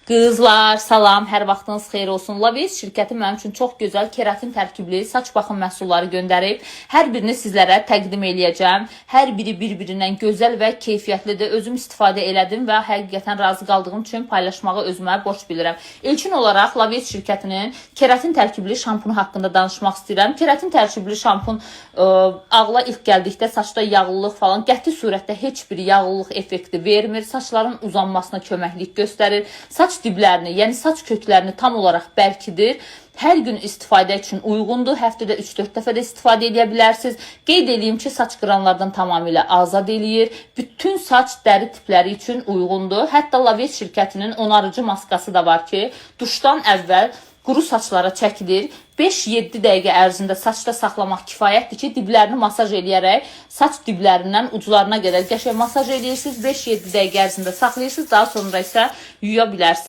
Qızlar, salam, hər vaxtınız xeyir olsun. Lavis şirkəti mənim üçün çox gözəl keratin tərkibli saç baxım məhsulları göndərib. Hər birini sizlərə təqdim eləyəcəm. Hər biri bir-birindən gözəl və keyfiyyətlidir. Özüm istifadə elədim və həqiqətən razı qaldığım üçün paylaşmağı özümə borc bilirəm. İlkin olaraq Lavis şirkətinin keratin tərkibli şampunu haqqında danışmaq istəyirəm. Keratin tərkibli şampun ağla ilk gəldikdə saçda yağlılıq falan qəti surətdə heç bir yağlılıq effekti vermir. Saçların uzanmasına köməklik göstərir. Saç diblərini, yəni saç köklərini tam olaraq bərkidir. Hər gün istifadə üçün uyğundur. Həftədə 3-4 dəfə də istifadə edə bilərsiniz. Qeyd edeyim ki, saç qıranlardan tamamilə azad eləyir. Bütün saç dəri tipləri üçün uyğundur. Hətta Lavis şirkətinin onarıcı maskası da var ki, duşdan əvvəl quru saçlara çəkilir. 5-7 dəqiqə ərzində saçda saxlamaq kifayətdir ki, diblərini masaj eləyərək saç diblərindən uclarına qədər qəşəng masaj eləyirsiniz. 5-7 dəqiqə ərzində saxlayırsınız, daha sonra isə yuya bilərsiniz.